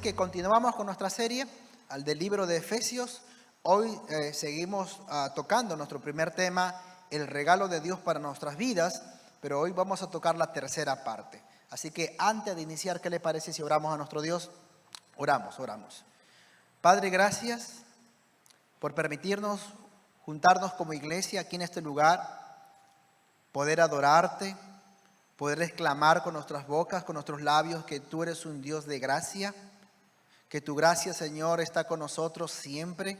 que continuamos con nuestra serie al del libro de Efesios. Hoy seguimos tocando nuestro primer tema, el regalo de Dios para nuestras vidas, pero hoy vamos a tocar la tercera parte. Así que antes de iniciar, ¿qué le parece si oramos a nuestro Dios? Oramos. Padre, gracias por permitirnos juntarnos como iglesia aquí en este lugar, poder adorarte, poder exclamar con nuestras bocas, con nuestros labios, que tú eres un Dios de gracia, que tu gracia, Señor, está con nosotros siempre.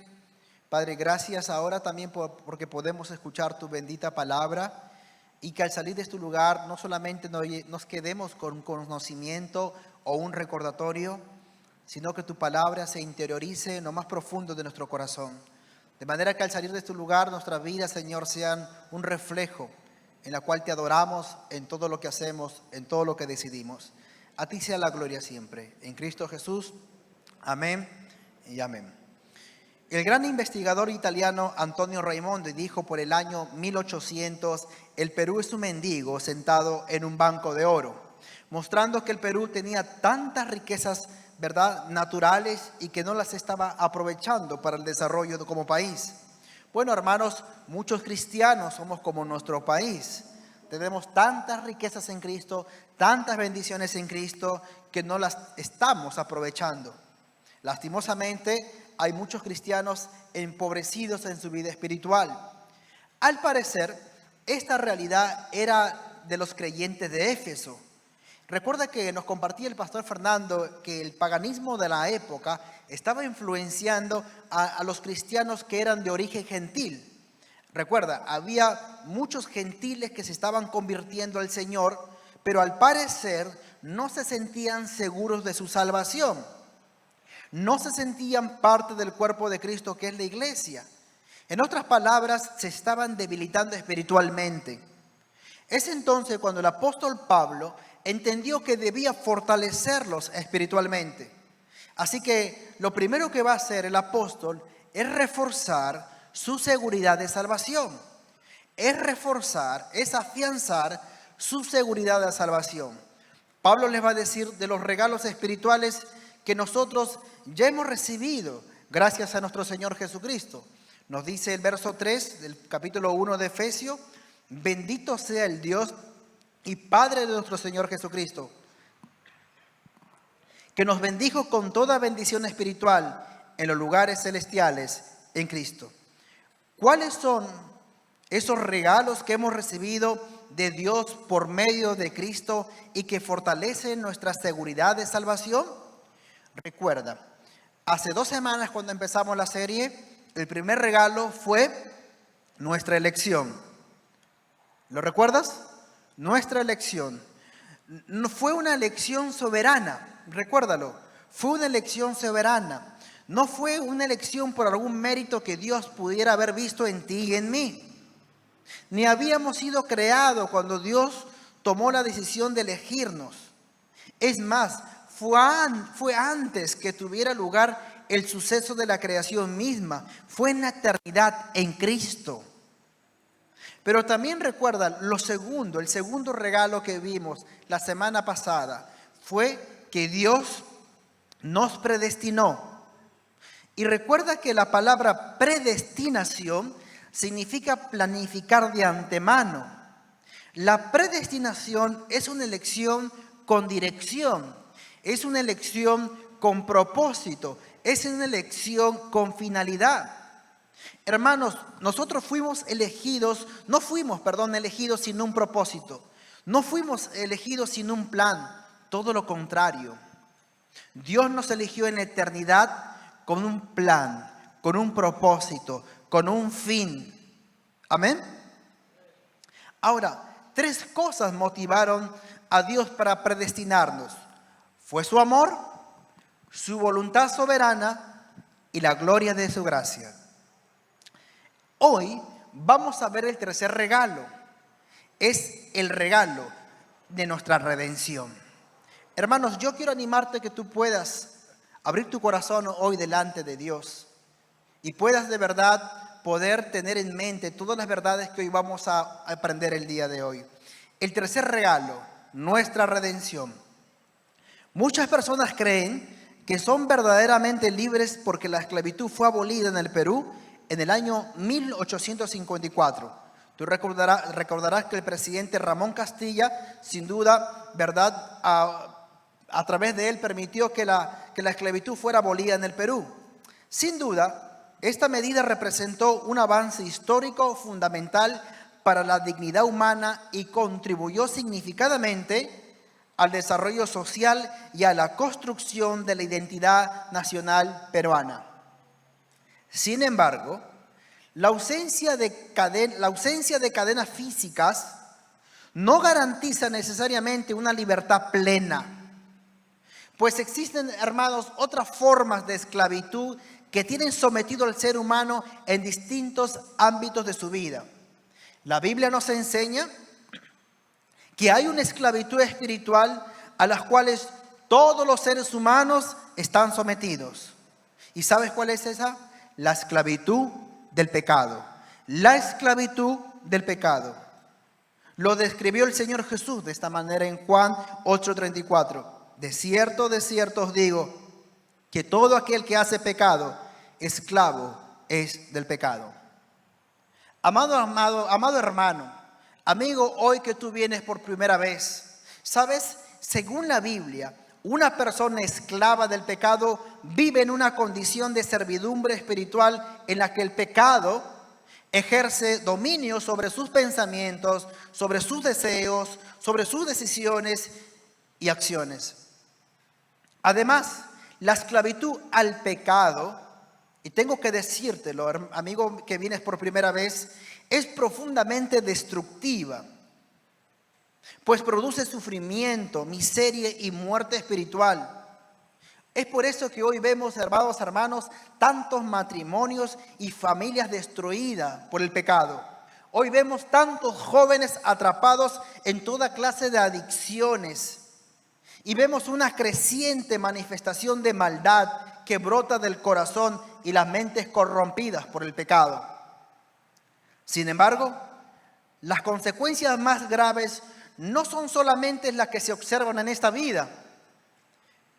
Padre, gracias ahora también porque podemos escuchar tu bendita palabra y que al salir de este lugar no solamente nos quedemos con un conocimiento o un recordatorio, sino que tu palabra se interiorice en lo más profundo de nuestro corazón. De manera que al salir de este lugar, nuestras vidas, Señor, sean un reflejo en la cual te adoramos en todo lo que hacemos, en todo lo que decidimos. A ti sea la gloria siempre. En Cristo Jesús. Amén y amén. El gran investigador italiano Antonio Raimondi dijo por el año 1800, el Perú es un mendigo sentado en un banco de oro, mostrando que el Perú tenía tantas riquezas, ¿verdad?, naturales y que no las estaba aprovechando para el desarrollo como país. Bueno, hermanos, muchos cristianos somos como nuestro país. Tenemos tantas riquezas en Cristo, tantas bendiciones en Cristo, que no las estamos aprovechando. Lastimosamente, hay muchos cristianos empobrecidos en su vida espiritual. Al parecer, esta realidad era de los creyentes de Éfeso. Recuerda que nos compartía el pastor Fernando que el paganismo de la época estaba influenciando a los cristianos que eran de origen gentil. Recuerda, había muchos gentiles que se estaban convirtiendo al Señor, pero al parecer no se sentían seguros de su salvación. No se sentían parte del cuerpo de Cristo, que es la iglesia. En otras palabras, se estaban debilitando espiritualmente. Es entonces cuando el apóstol Pablo entendió que debía fortalecerlos espiritualmente. Así que lo primero que va a hacer el apóstol es reforzar su seguridad de salvación. Es afianzar su seguridad de salvación. Pablo les va a decir de los regalos espirituales que nosotros ya hemos recibido gracias a nuestro Señor Jesucristo. Nos dice el verso 3 del capítulo 1 de Efesios: bendito sea el Dios y Padre de nuestro Señor Jesucristo, que nos bendijo con toda bendición espiritual en los lugares celestiales en Cristo. ¿Cuáles son esos regalos que hemos recibido de Dios por medio de Cristo y que fortalecen nuestra seguridad de salvación? Recuerda, hace 2 semanas cuando empezamos la serie, el primer regalo fue nuestra elección. ¿Lo recuerdas? Nuestra elección. No fue una elección soberana, recuérdalo, fue una elección soberana. No fue una elección por algún mérito que Dios pudiera haber visto en ti y en mí. Ni habíamos sido creados cuando Dios tomó la decisión de elegirnos. Es más, fue antes que tuviera lugar el suceso de la creación misma. Fue en la eternidad en Cristo. Pero también recuerda el segundo regalo que vimos la semana pasada fue que Dios nos predestinó. Y recuerda que la palabra predestinación significa planificar de antemano. La predestinación es una elección con dirección, es una elección con propósito, es una elección con finalidad. Hermanos, nosotros no fuimos elegidos sin un propósito. No fuimos elegidos sin un plan, todo lo contrario. Dios nos eligió en la eternidad con un plan, con un propósito, con un fin. Amén. Ahora, 3 cosas motivaron a Dios para predestinarnos. Fue su amor, su voluntad soberana y la gloria de su gracia. Hoy vamos a ver el tercer regalo. Es el regalo de nuestra redención. Hermanos, yo quiero animarte que tú puedas abrir tu corazón hoy delante de Dios y puedas de verdad poder tener en mente todas las verdades que hoy vamos a aprender el día de hoy. El tercer regalo, nuestra redención. Muchas personas creen que son verdaderamente libres porque la esclavitud fue abolida en el Perú en el año 1854. Tú recordarás que el presidente Ramón Castilla, sin duda, ¿verdad?, a través de él permitió que la esclavitud fuera abolida en el Perú. Sin duda, esta medida representó un avance histórico fundamental para la dignidad humana y contribuyó significativamente al desarrollo social y a la construcción de la identidad nacional peruana. Sin embargo, la ausencia de cadenas físicas no garantiza necesariamente una libertad plena, pues existen, hermanos, otras formas de esclavitud que tienen sometido al ser humano en distintos ámbitos de su vida. La Biblia nos enseña que hay una esclavitud espiritual a las cuales todos los seres humanos están sometidos. ¿Y sabes cuál es esa? La esclavitud del pecado. La esclavitud del pecado. Lo describió el Señor Jesús de esta manera en Juan 8:34. De cierto os digo, que todo aquel que hace pecado, esclavo es del pecado. Amado hermano, amigo, hoy que tú vienes por primera vez, ¿sabes? Según la Biblia, una persona esclava del pecado vive en una condición de servidumbre espiritual en la que el pecado ejerce dominio sobre sus pensamientos, sobre sus deseos, sobre sus decisiones y acciones. Además, la esclavitud al pecado, y tengo que decírtelo, amigo que vienes por primera vez, es profundamente destructiva, pues produce sufrimiento, miseria y muerte espiritual. Es por eso que hoy vemos, hermanos, tantos matrimonios y familias destruidas por el pecado. Hoy vemos tantos jóvenes atrapados en toda clase de adicciones. Y vemos una creciente manifestación de maldad que brota del corazón y las mentes corrompidas por el pecado. Sin embargo, las consecuencias más graves no son solamente las que se observan en esta vida.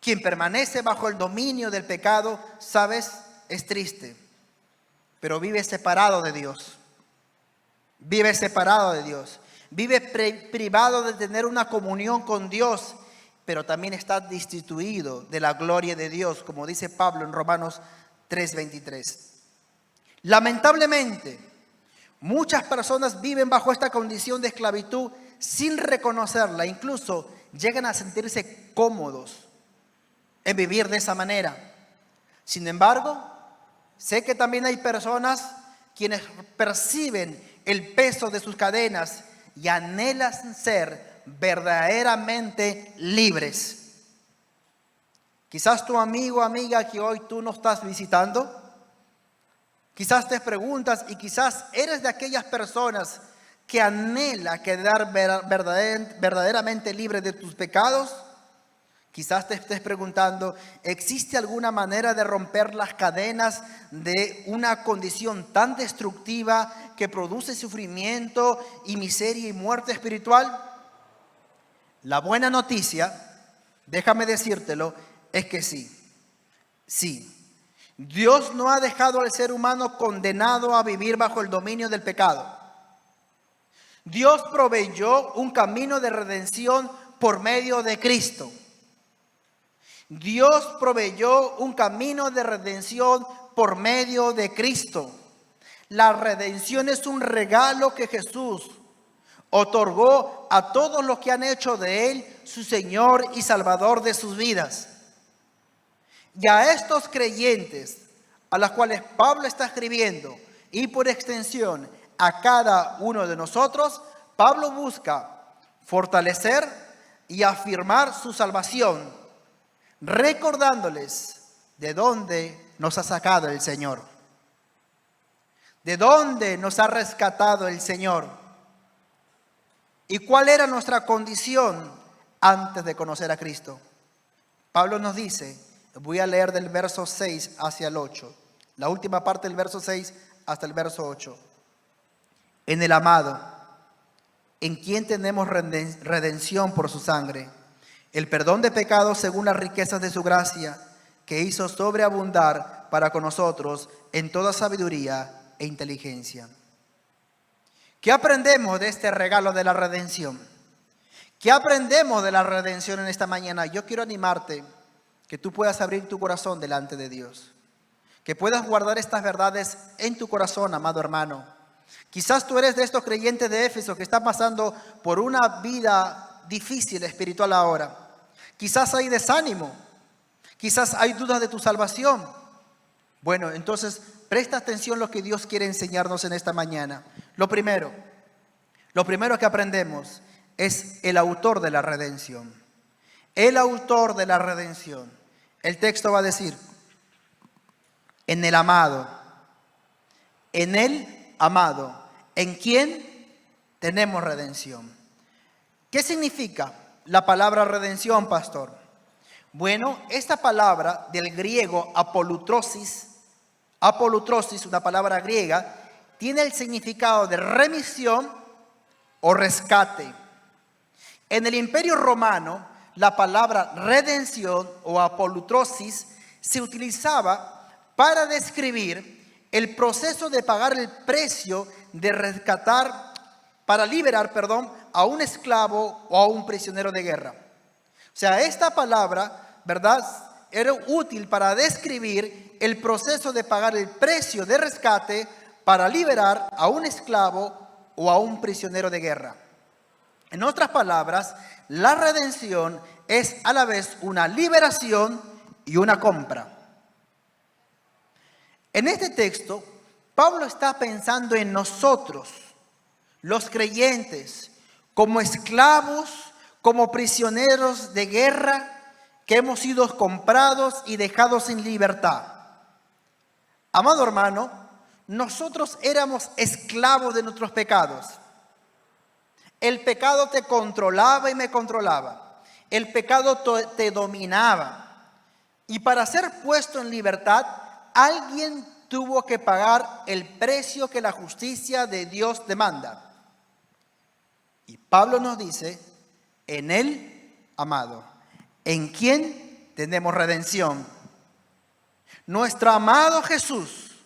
Quien permanece bajo el dominio del pecado, sabes, es triste, pero vive separado de Dios. Vive separado de Dios. Vive privado de tener una comunión con Dios, pero también está destituido de la gloria de Dios, como dice Pablo en Romanos 3:23. Lamentablemente, muchas personas viven bajo esta condición de esclavitud sin reconocerla, incluso llegan a sentirse cómodos en vivir de esa manera. Sin embargo, sé que también hay personas quienes perciben el peso de sus cadenas y anhelan ser verdaderamente libres. Quizás tu amigo o amiga que hoy tú no estás visitando, quizás te preguntas y quizás eres de aquellas personas que anhela quedar verdaderamente libre de tus pecados. Quizás te estés preguntando, ¿existe alguna manera de romper las cadenas de una condición tan destructiva que produce sufrimiento y miseria y muerte espiritual? La buena noticia, déjame decírtelo, es que sí. Sí. Dios no ha dejado al ser humano condenado a vivir bajo el dominio del pecado. Dios proveyó un camino de redención por medio de Cristo. Dios proveyó un camino de redención por medio de Cristo. La redención es un regalo que Jesús otorgó a todos los que han hecho de Él su Señor y Salvador de sus vidas. Y a estos creyentes, a los cuales Pablo está escribiendo, y por extensión a cada uno de nosotros, Pablo busca fortalecer y afirmar su salvación, recordándoles de dónde nos ha sacado el Señor, de dónde nos ha rescatado el Señor y cuál era nuestra condición antes de conocer a Cristo. Pablo nos dice, voy a leer del verso 6 hacia el 8, la última parte del verso 6 hasta el verso 8. En el amado, en quien tenemos redención por su sangre, el perdón de pecados según las riquezas de su gracia, que hizo sobreabundar para con nosotros en toda sabiduría e inteligencia. ¿Qué aprendemos de este regalo de la redención? ¿Qué aprendemos de la redención en esta mañana? Yo quiero animarte que tú puedas abrir tu corazón delante de Dios, que puedas guardar estas verdades en tu corazón, amado hermano. Quizás tú eres de estos creyentes de Éfeso que están pasando por una vida difícil espiritual ahora. Quizás hay desánimo, quizás hay dudas de tu salvación. Bueno, entonces presta atención a lo que Dios quiere enseñarnos en esta mañana. Lo primero que aprendemos es el autor de la redención. El autor de la redención. El texto va a decir, en el amado, en quien tenemos redención. ¿Qué significa la palabra redención, pastor? Bueno, esta palabra del griego apolutrosis, una palabra griega, tiene el significado de remisión o rescate. En el Imperio Romano, la palabra redención o apolutrosis se utilizaba para describir el proceso de pagar el precio de rescatar, para liberar, a un esclavo o a un prisionero de guerra. O sea, esta palabra, ¿verdad?, era útil para describir el proceso de pagar el precio de rescate para liberar a un esclavo o a un prisionero de guerra. En otras palabras, la redención es a la vez una liberación y una compra. En este texto, Pablo está pensando en nosotros, los creyentes, como esclavos, como prisioneros de guerra, que hemos sido comprados y dejados en libertad. Amado hermano, nosotros éramos esclavos de nuestros pecados. El pecado te controlaba y me controlaba. El pecado te dominaba. Y para ser puesto en libertad, alguien tuvo que pagar el precio que la justicia de Dios demanda. Y Pablo nos dice, en el amado, en quien tenemos redención. Nuestro amado Jesús,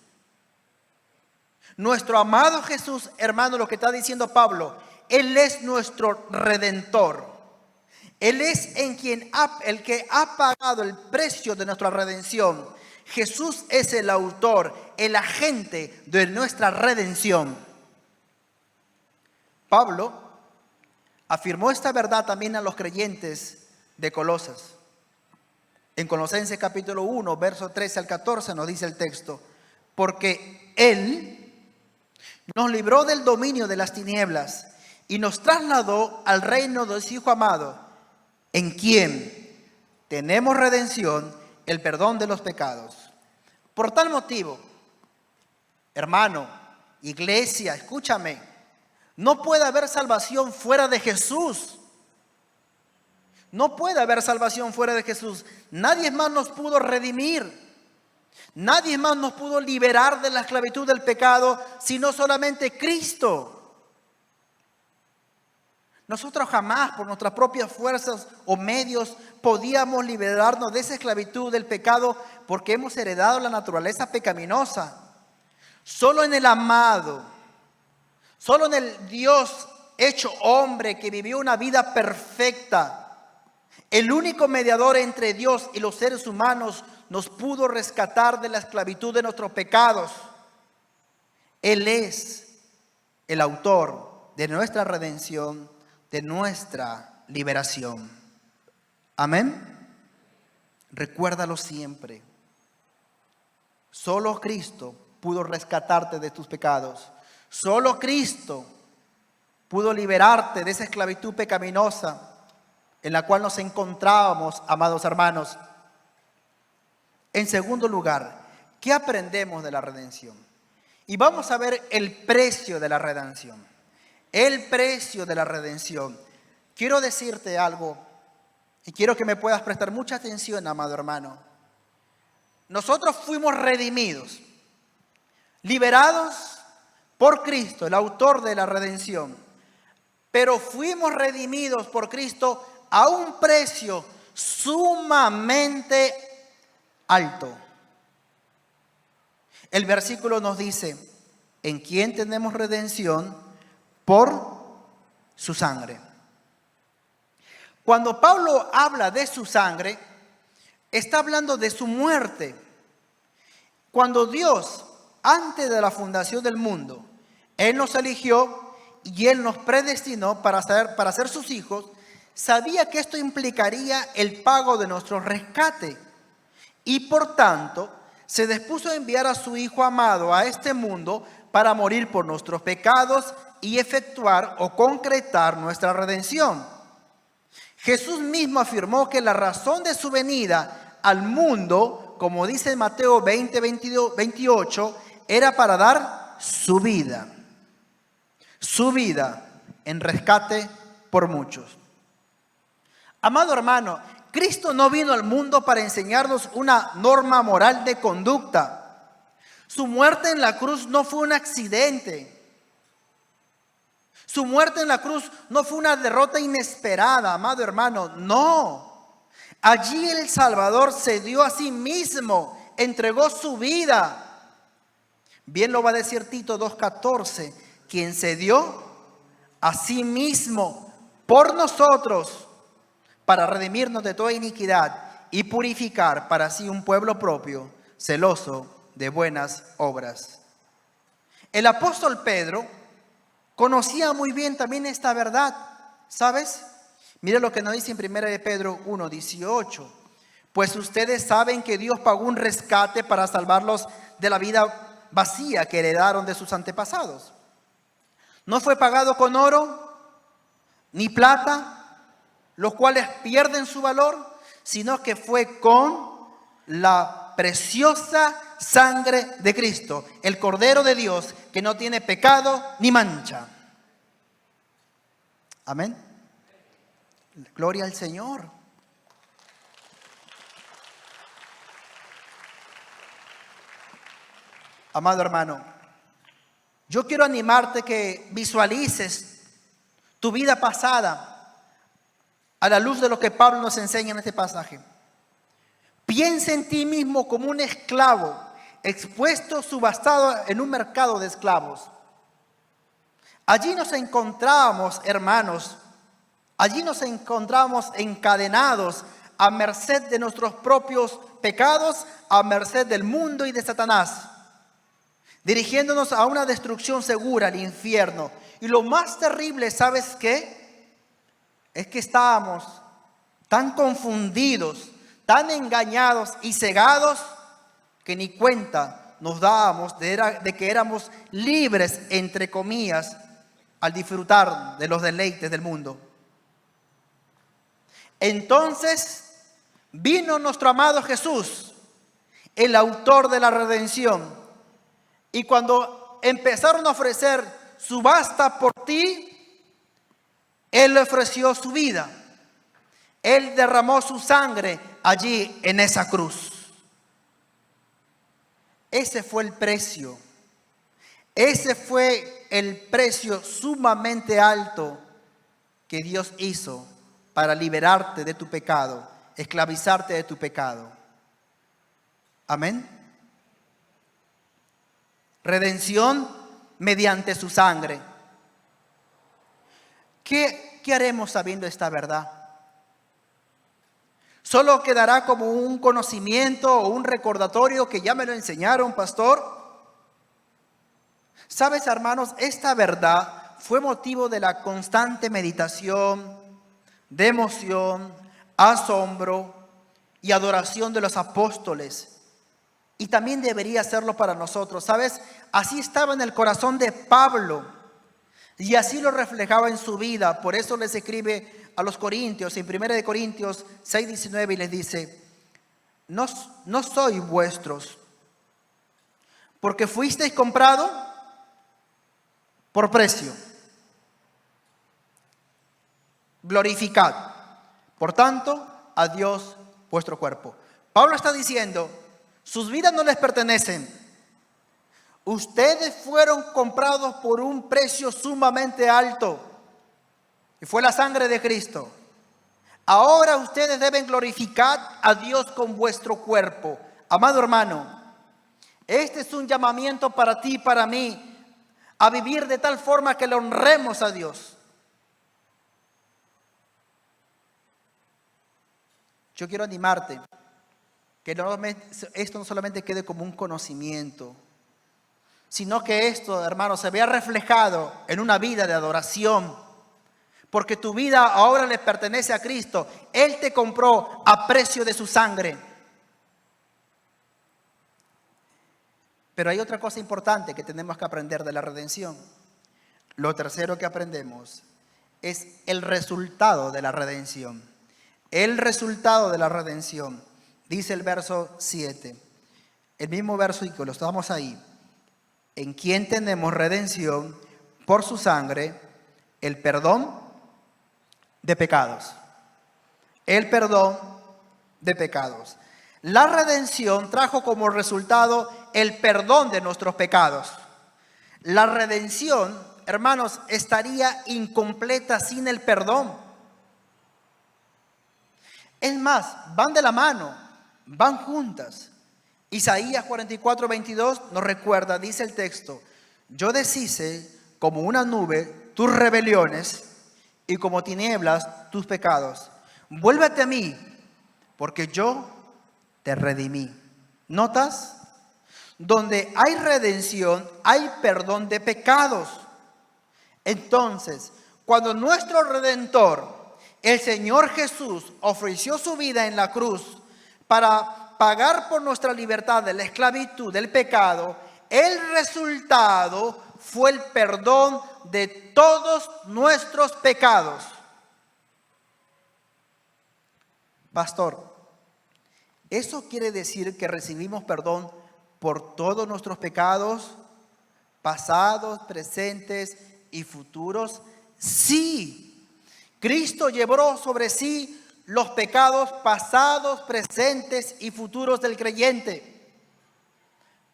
hermano, lo que está diciendo Pablo, Él es nuestro redentor. Él es el que ha pagado el precio de nuestra redención. Jesús es el autor, el agente de nuestra redención. Pablo afirmó esta verdad también a los creyentes de Colosas. En Colosenses capítulo 1, verso 13 al 14 nos dice el texto, porque Él nos libró del dominio de las tinieblas y nos trasladó al reino de su Hijo amado, en quien tenemos redención, el perdón de los pecados. Por tal motivo, hermano, iglesia, escúchame, no puede haber salvación fuera de Jesús. No puede haber salvación fuera de Jesús. Nadie más nos pudo redimir. Nadie más nos pudo liberar de la esclavitud del pecado, sino solamente Cristo. Nosotros jamás, por nuestras propias fuerzas o medios, podíamos liberarnos de esa esclavitud del pecado porque hemos heredado la naturaleza pecaminosa. Solo en el amado, solo en el Dios hecho hombre que vivió una vida perfecta, el único mediador entre Dios y los seres humanos, nos pudo rescatar de la esclavitud de nuestros pecados. Él es el autor de nuestra redención, de nuestra liberación. Amén. Recuérdalo siempre. Solo Cristo pudo rescatarte de tus pecados. Solo Cristo pudo liberarte de esa esclavitud pecaminosa en la cual nos encontrábamos, amados hermanos. En segundo lugar, ¿qué aprendemos de la redención? Y vamos a ver el precio de la redención. El precio de la redención. Quiero decirte algo y quiero que me puedas prestar mucha atención, amado hermano. Nosotros fuimos redimidos, liberados por Cristo, el autor de la redención. Pero fuimos redimidos por Cristo a un precio sumamente alto. El versículo nos dice, ¿en quién tenemos redención? Por su sangre. Cuando Pablo habla de su sangre, está hablando de su muerte. Cuando Dios, antes de la fundación del mundo, Él nos eligió y Él nos predestinó para ser sus hijos, sabía que esto implicaría el pago de nuestro rescate. Y por tanto, se dispuso a enviar a su Hijo amado a este mundo para morir por nuestros pecados y efectuar o concretar nuestra redención. Jesús mismo afirmó que la razón de su venida al mundo, como dice Mateo 20:28, era para dar su vida en rescate por muchos. Amado hermano, Cristo no vino al mundo para enseñarnos una norma moral de conducta. Su muerte en la cruz no fue un accidente. Su muerte en la cruz no fue una derrota inesperada, amado hermano, no. Allí el Salvador se dio a sí mismo, entregó su vida. Bien lo va a decir Tito 2:14, quien se dio a sí mismo por nosotros para redimirnos de toda iniquidad y purificar para sí un pueblo propio, celoso de buenas obras. El apóstol Pedro conocía muy bien también esta verdad, ¿sabes? Mira lo que nos dice en 1 de Pedro 1:18. Pues ustedes saben que Dios pagó un rescate para salvarlos de la vida vacía que heredaron de sus antepasados. No fue pagado con oro ni plata, los cuales pierden su valor, sino que fue con la preciosa sangre de Cristo, el Cordero de Dios, que no tiene pecado ni mancha. Amén. Gloria al Señor. Amado hermano, yo quiero animarte que visualices tu vida pasada a la luz de lo que Pablo nos enseña en este pasaje. Piensa en ti mismo como un esclavo, expuesto, subastado en un mercado de esclavos. Allí nos encontrábamos, hermanos, allí nos encontrábamos encadenados a merced de nuestros propios pecados, a merced del mundo y de Satanás, dirigiéndonos a una destrucción segura, al infierno. Y lo más terrible, ¿sabes qué? Es que estábamos tan confundidos, tan engañados y cegados, que ni cuenta nos dábamos de que éramos libres, entre comillas, al disfrutar de los deleites del mundo. Entonces vino nuestro amado Jesús, el autor de la redención, y cuando empezaron a ofrecer subasta por ti, Él le ofreció su vida. Él derramó su sangre allí en esa cruz. Ese fue el precio. Ese fue el precio sumamente alto que Dios hizo para liberarte de tu pecado, esclavizarte de tu pecado. Amén. Redención mediante su sangre. ¿Qué haremos sabiendo esta verdad? ¿Solo quedará como un conocimiento o un recordatorio que ya me lo enseñaron, pastor? ¿Sabes, hermanos? Esta verdad fue motivo de la constante meditación, de emoción, asombro y adoración de los apóstoles. Y también debería serlo para nosotros, ¿sabes? Así estaba en el corazón de Pablo. Y así lo reflejaba en su vida. Por eso les escribe a los corintios, en 1 de Corintios 6:19, y les dice: no sois vuestros, porque fuisteis comprado por precio. Glorificad, por tanto, a Dios vuestro cuerpo. Pablo está diciendo, sus vidas no les pertenecen. Ustedes fueron comprados por un precio sumamente alto, y fue la sangre de Cristo. Ahora ustedes deben glorificar a Dios con vuestro cuerpo. Amado hermano, este es un llamamiento para ti y para mí a vivir de tal forma que le honremos a Dios. Yo quiero animarte que esto no solamente quede como un conocimiento, sino que esto, hermano, se vea reflejado en una vida de adoración. Porque tu vida ahora le pertenece a Cristo. Él te compró a precio de su sangre. Pero hay otra cosa importante que tenemos que aprender de la redención. Lo tercero que aprendemos es el resultado de la redención. El resultado de la redención. Dice el verso 7. El mismo versículo, estamos ahí. En quien tenemos redención por su sangre, el perdón de pecados. El perdón de pecados. La redención trajo como resultado el perdón de nuestros pecados. La redención, hermanos, estaría incompleta sin el perdón. Es más, van de la mano, van juntas. Isaías 44:22 nos recuerda, dice el texto: yo deshice como una nube tus rebeliones y como tinieblas tus pecados. Vuélvete a mí, porque yo te redimí. ¿Notas? Donde hay redención, hay perdón de pecados. Entonces, cuando nuestro Redentor, el Señor Jesús, ofreció su vida en la cruz para pagar por nuestra libertad de la esclavitud del pecado, el resultado fue el perdón de todos nuestros pecados. Pastor, ¿eso quiere decir que recibimos perdón por todos nuestros pecados, pasados, presentes y futuros? Sí. Cristo llevó sobre sí los pecados pasados, presentes y futuros del creyente.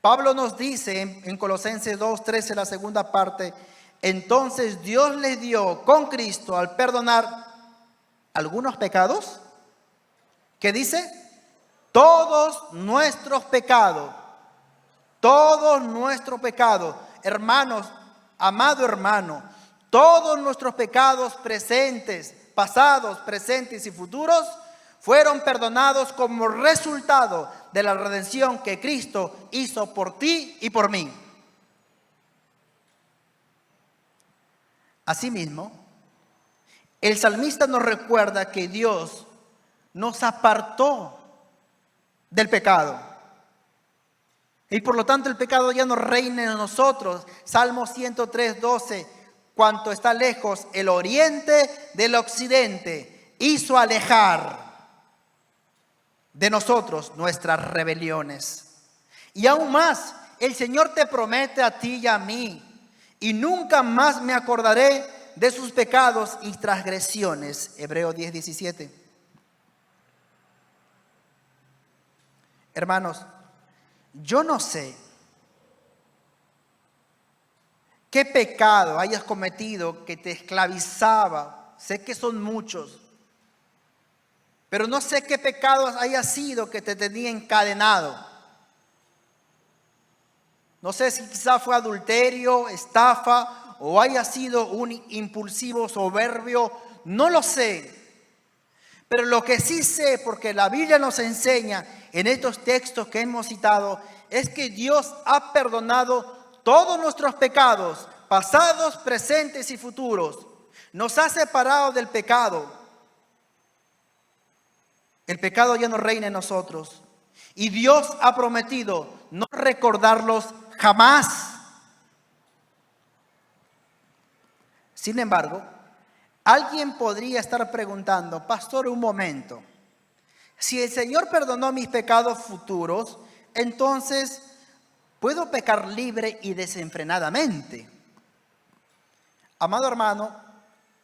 Pablo nos dice en Colosenses 2:13, la segunda parte: entonces Dios les dio con Cristo al perdonar algunos pecados. ¿Qué dice? Todos nuestros pecados. Todos nuestros pecados. Hermanos, amado hermano, todos nuestros pecados presentes, pasados, presentes y futuros fueron perdonados como resultado de la redención que Cristo hizo por ti y por mí. Asimismo, el salmista nos recuerda que Dios nos apartó del pecado. Y por lo tanto el pecado ya no reina en nosotros. Salmo 103:12. Cuanto está lejos el oriente del occidente, hizo alejar de nosotros nuestras rebeliones. Y aún más, el Señor te promete a ti y a mí: y nunca más me acordaré de sus pecados y transgresiones. Hebreos 10:17. Hermanos, yo no sé qué pecado hayas cometido que te esclavizaba. Sé que son muchos, pero no sé qué pecado haya sido que te tenía encadenado. No sé si quizá fue adulterio, estafa, o haya sido un impulsivo soberbio. No lo sé. Pero lo que sí sé, porque la Biblia nos enseña en estos textos que hemos citado, es que Dios ha perdonado todos nuestros pecados, pasados, presentes y futuros. Nos ha separado del pecado. El pecado ya no reina en nosotros. Y Dios ha prometido no recordarlos jamás. Sin embargo, alguien podría estar preguntando: pastor, un momento. Si el Señor perdonó mis pecados futuros, entonces ¿puedo pecar libre y desenfrenadamente? Amado hermano,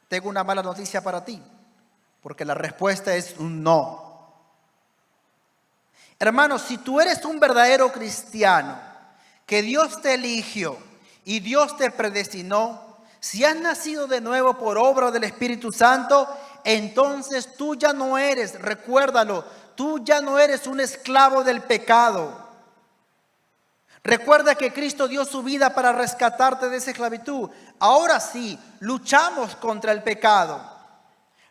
tengo una mala noticia para ti, porque la respuesta es un no. Hermano, si tú eres un verdadero cristiano, que Dios te eligió y Dios te predestinó, si has nacido de nuevo por obra del Espíritu Santo, entonces tú ya no eres, recuérdalo, tú ya no eres un esclavo del pecado. Recuerda que Cristo dio su vida para rescatarte de esa esclavitud. Ahora sí, luchamos contra el pecado.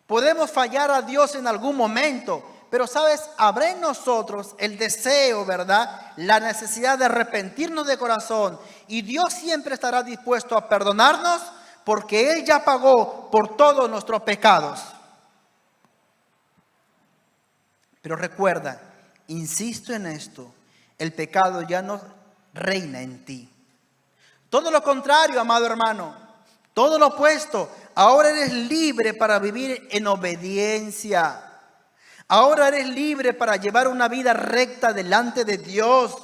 Podemos fallar a Dios en algún momento, pero sabes, habrá en nosotros el deseo, ¿verdad? La necesidad de arrepentirnos de corazón. Y Dios siempre estará dispuesto a perdonarnos porque Él ya pagó por todos nuestros pecados. Pero recuerda, insisto en esto, el pecado ya no reina en ti. Todo lo contrario, amado hermano, todo lo opuesto. Ahora eres libre para vivir en obediencia. Ahora eres libre para llevar una vida recta delante de Dios.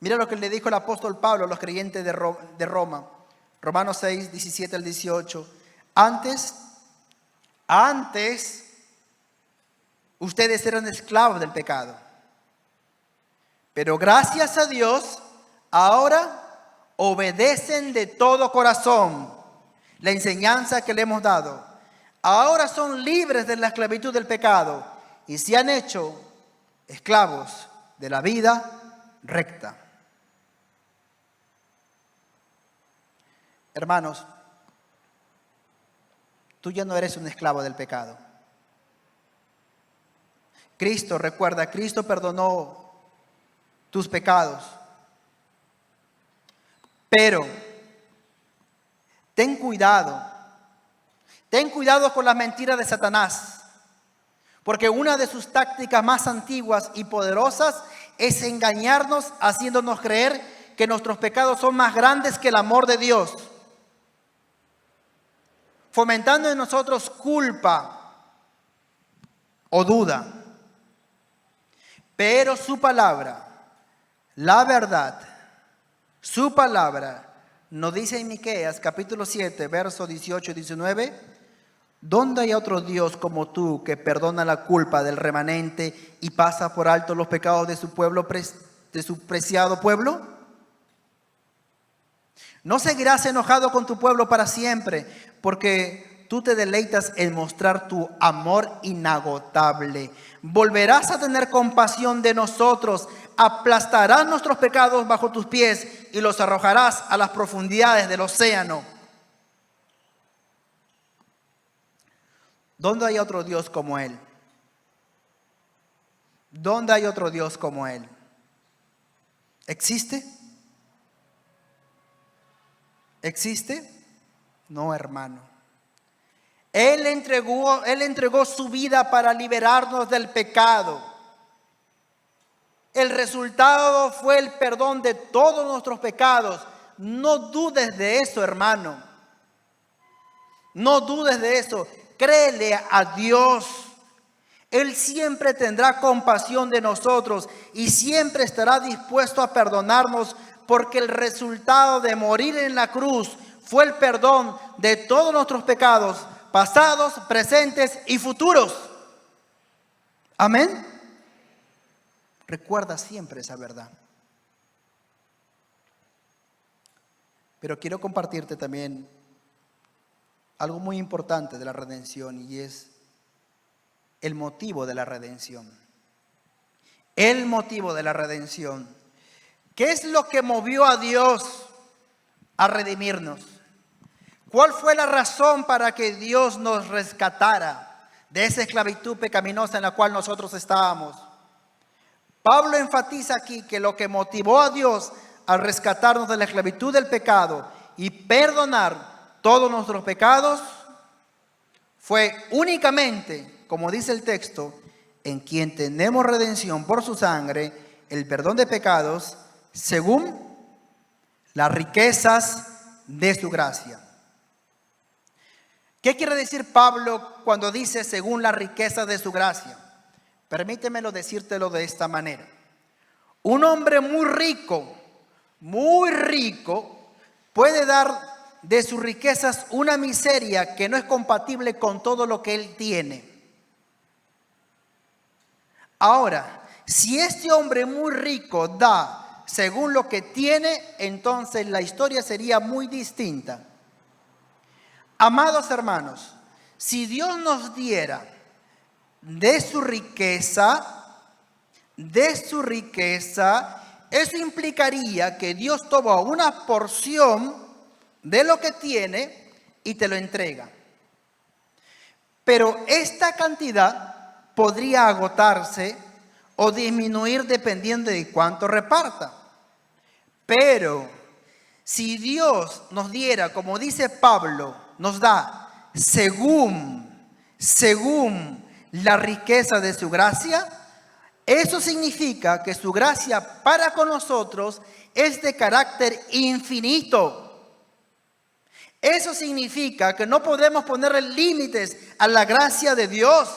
Mira lo que le dijo el apóstol Pablo a los creyentes de Roma. Romanos 6, 17 al 18. Antes, ustedes eran esclavos del pecado. Pero gracias a Dios, ahora obedecen de todo corazón la enseñanza que le hemos dado. Ahora son libres de la esclavitud del pecado y se han hecho esclavos de la vida recta. Hermanos, tú ya no eres un esclavo del pecado. Cristo, recuerda, Cristo perdonó tus pecados. Pero ten cuidado con las mentiras de Satanás, porque una de sus tácticas más antiguas y poderosas es engañarnos haciéndonos creer que nuestros pecados son más grandes que el amor de Dios, fomentando en nosotros culpa o duda. Pero su palabra, la verdad, su palabra nos dice en Miqueas capítulo 7, versos 18 y 19, ¿dónde hay otro Dios como tú que perdona la culpa del remanente y pasa por alto los pecados de su pueblo, de su preciado pueblo? ¿No seguirás enojado con tu pueblo para siempre? Porque tú te deleitas en mostrar tu amor inagotable. Volverás a tener compasión de nosotros, aplastarás nuestros pecados bajo tus pies y los arrojarás a las profundidades del océano. ¿Dónde hay otro Dios como Él? ¿Dónde hay otro Dios como Él? ¿Existe? ¿Existe? No, hermano. Él entregó su vida para liberarnos del pecado. El resultado fue el perdón de todos nuestros pecados. No dudes de eso, hermano. No dudes de eso. Créele a Dios. Él siempre tendrá compasión de nosotros y siempre estará dispuesto a perdonarnos, porque el resultado de morir en la cruz fue el perdón de todos nuestros pecados, pasados, presentes y futuros. Amén. Recuerda siempre esa verdad. Pero quiero compartirte también algo muy importante de la redención, y es el motivo de la redención. El motivo de la redención. ¿Qué es lo que movió a Dios a redimirnos? ¿Cuál fue la razón para que Dios nos rescatara de esa esclavitud pecaminosa en la cual nosotros estábamos? Pablo enfatiza aquí que lo que motivó a Dios a rescatarnos de la esclavitud del pecado y perdonar todos nuestros pecados fue únicamente, como dice el texto, en quien tenemos redención por su sangre, el perdón de pecados, según las riquezas de su gracia. ¿Qué quiere decir Pablo cuando dice según la riqueza de su gracia? Permítemelo decírtelo de esta manera. Un hombre muy rico, puede dar de sus riquezas una miseria que no es compatible con todo lo que él tiene. Ahora, si este hombre muy rico da según lo que tiene, entonces la historia sería muy distinta. Amados hermanos, si Dios nos diera de su riqueza, eso implicaría que Dios toma una porción de lo que tiene y te lo entrega. Pero esta cantidad podría agotarse o disminuir dependiendo de cuánto reparta. Pero si Dios nos diera, como dice Pablo, nos da según la riqueza de su gracia, eso significa que su gracia para con nosotros es de carácter infinito. Eso significa que no podemos ponerle límites a la gracia de Dios.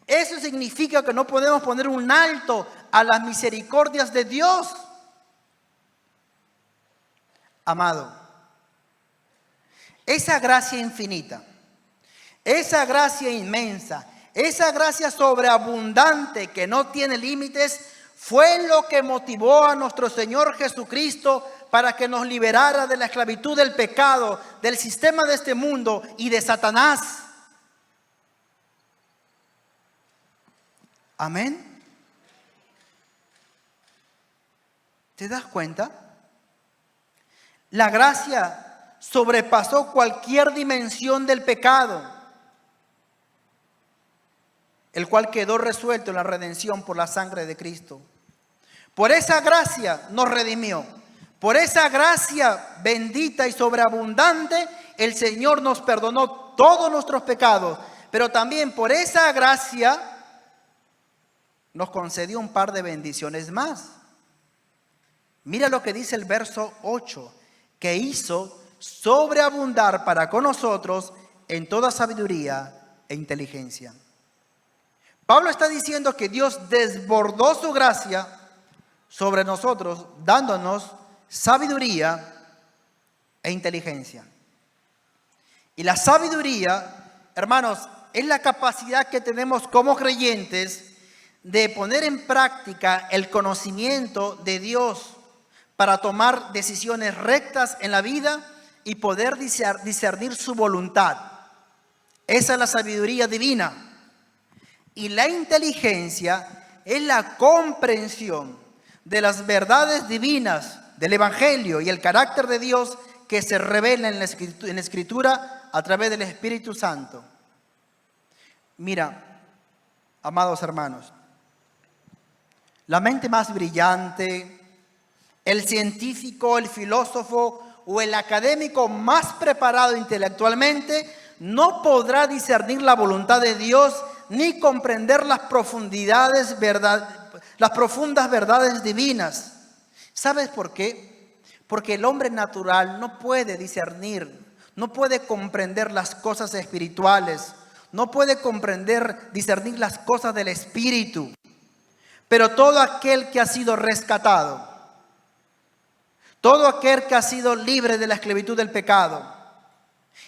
Eso significa que no podemos poner un alto a las misericordias de Dios. Amado, esa gracia infinita, esa gracia inmensa, esa gracia sobreabundante que no tiene límites, fue lo que motivó a nuestro Señor Jesucristo para que nos liberara de la esclavitud del pecado, del sistema de este mundo y de Satanás. Amén. ¿Te das cuenta? La gracia sobrepasó cualquier dimensión del pecado, el cual quedó resuelto en la redención por la sangre de Cristo. Por esa gracia nos redimió. Por esa gracia bendita y sobreabundante, el Señor nos perdonó todos nuestros pecados. Pero también por esa gracia nos concedió un par de bendiciones más. Mira lo que dice el verso 8, que hizo sobreabundar para con nosotros en toda sabiduría e inteligencia. Pablo está diciendo que Dios desbordó su gracia sobre nosotros, dándonos sabiduría e inteligencia. Y la sabiduría, hermanos, es la capacidad que tenemos como creyentes de poner en práctica el conocimiento de Dios para tomar decisiones rectas en la vida y poder discernir su voluntad. Esa es la sabiduría divina. Y la inteligencia es la comprensión de las verdades divinas del Evangelio y el carácter de Dios que se revela en la Escritura a través del Espíritu Santo. Mira, amados hermanos, la mente más brillante, el científico, el filósofo o el académico más preparado intelectualmente no podrá discernir la voluntad de Dios ni comprender las profundas verdades divinas. ¿Sabes por qué? Porque el hombre natural no puede discernir, no puede comprender las cosas espirituales, no puede discernir las cosas del Espíritu. Pero todo aquel que ha sido rescatado, todo aquel que ha sido libre de la esclavitud del pecado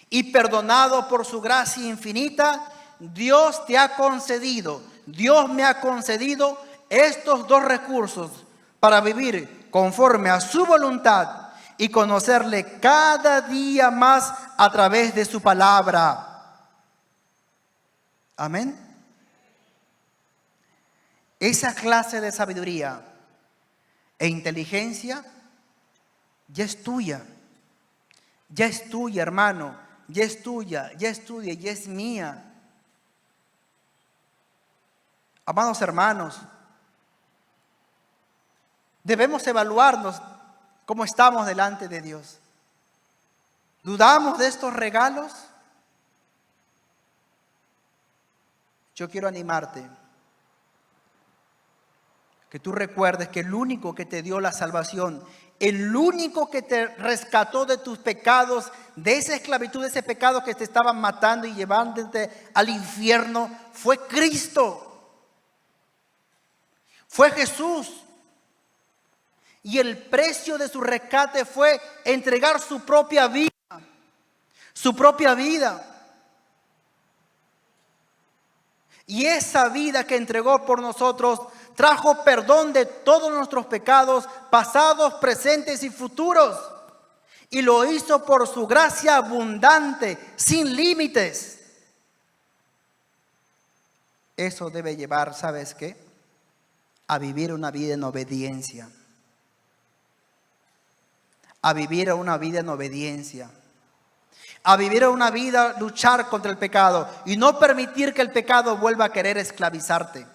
y perdonado por su gracia infinita, Dios me ha concedido estos dos recursos para vivir conforme a su voluntad y conocerle cada día más a través de su palabra. Amén. Esa clase de sabiduría e inteligencia ya es tuya, hermano, ya es tuya, ya es mía. Amados hermanos, debemos evaluarnos cómo estamos delante de Dios. ¿Dudamos de estos regalos? Yo quiero animarte, que tú recuerdes que el único que te dio la salvación, el único que te rescató de tus pecados, de esa esclavitud, de ese pecado que te estaban matando y llevándote al infierno, fue Cristo. Fue Jesús. Y el precio de su rescate fue entregar su propia vida. Su propia vida. Y esa vida que entregó por nosotros trajo perdón de todos nuestros pecados, pasados, presentes y futuros. Y lo hizo por su gracia abundante, sin límites. eso debe llevar, ¿sabes qué? A vivir una vida en obediencia. A vivir una vida en obediencia. A vivir una vida, luchar contra el pecado y no permitir que el pecado vuelva a querer esclavizarte.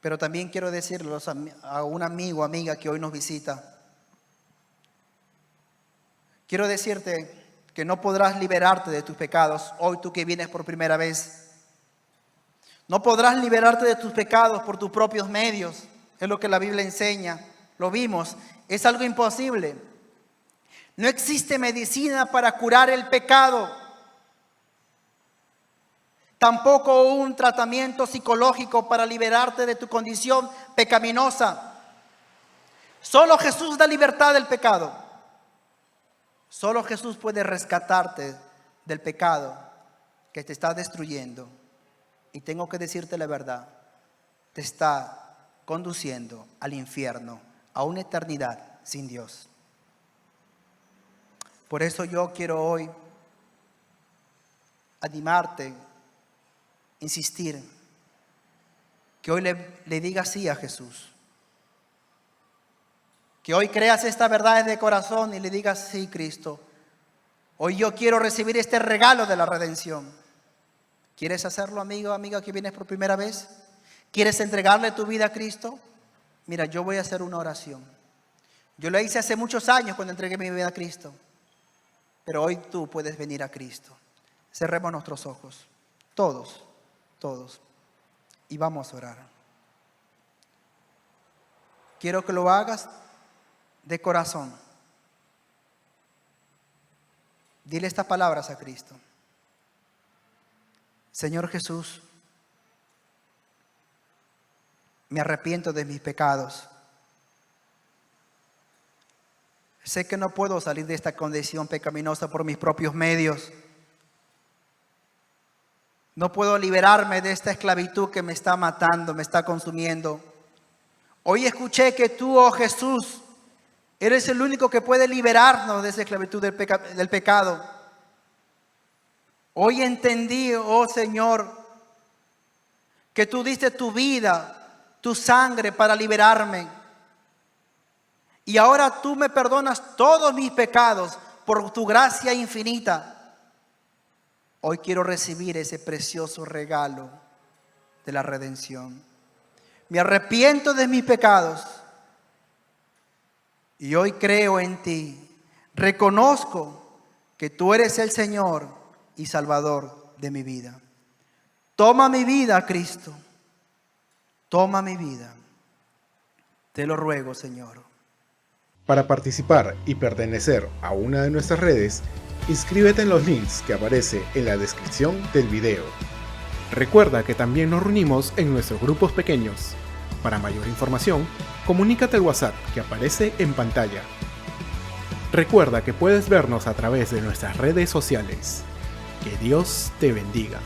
Pero también quiero decirle a un amigo o amiga que hoy nos visita. Quiero decirte que no podrás liberarte de tus pecados hoy tú que vienes por primera vez. No podrás liberarte de tus pecados por tus propios medios. Es lo que la Biblia enseña. Lo vimos. Es algo imposible. No existe medicina para curar el pecado. Tampoco un tratamiento psicológico para liberarte de tu condición pecaminosa. Solo Jesús da libertad del pecado. Solo Jesús puede rescatarte del pecado que te está destruyendo. Y tengo que decirte la verdad, te está conduciendo al infierno, a una eternidad sin Dios. Por eso yo quiero hoy animarte, insistir, que hoy le digas sí a Jesús. Que hoy creas esta verdad de corazón y le digas sí, Cristo. Hoy yo quiero recibir este regalo de la redención. ¿Quieres hacerlo, amigo o amiga que vienes por primera vez? ¿Quieres entregarle tu vida a Cristo? Mira, yo voy a hacer una oración. Yo lo hice hace muchos años cuando entregué mi vida a Cristo. Pero hoy tú puedes venir a Cristo. Cerremos nuestros ojos. Todos. Y vamos a orar. Quiero que lo hagas de corazón. Dile estas palabras a Cristo. Señor Jesús, me arrepiento de mis pecados. Sé que no puedo salir de esta condición pecaminosa por mis propios medios. No puedo liberarme de esta esclavitud que me está matando, me está consumiendo. Hoy escuché que tú, oh Jesús, eres el único que puede liberarnos de esa esclavitud del pecado. Hoy entendí, oh Señor, que tú diste tu vida, tu sangre para liberarme. Y ahora tú me perdonas todos mis pecados por tu gracia infinita. Hoy quiero recibir ese precioso regalo de la redención. Me arrepiento de mis pecados y hoy creo en ti. Reconozco que tú eres el Señor y Salvador de mi vida. Toma mi vida, Cristo. Toma mi vida. Te lo ruego, Señor. Para participar y pertenecer a una de nuestras redes, inscríbete en los links que aparece en la descripción del video. Recuerda que también nos reunimos en nuestros grupos pequeños. Para mayor información, comunícate al WhatsApp que aparece en pantalla. Recuerda que puedes vernos a través de nuestras redes sociales. Que Dios te bendiga.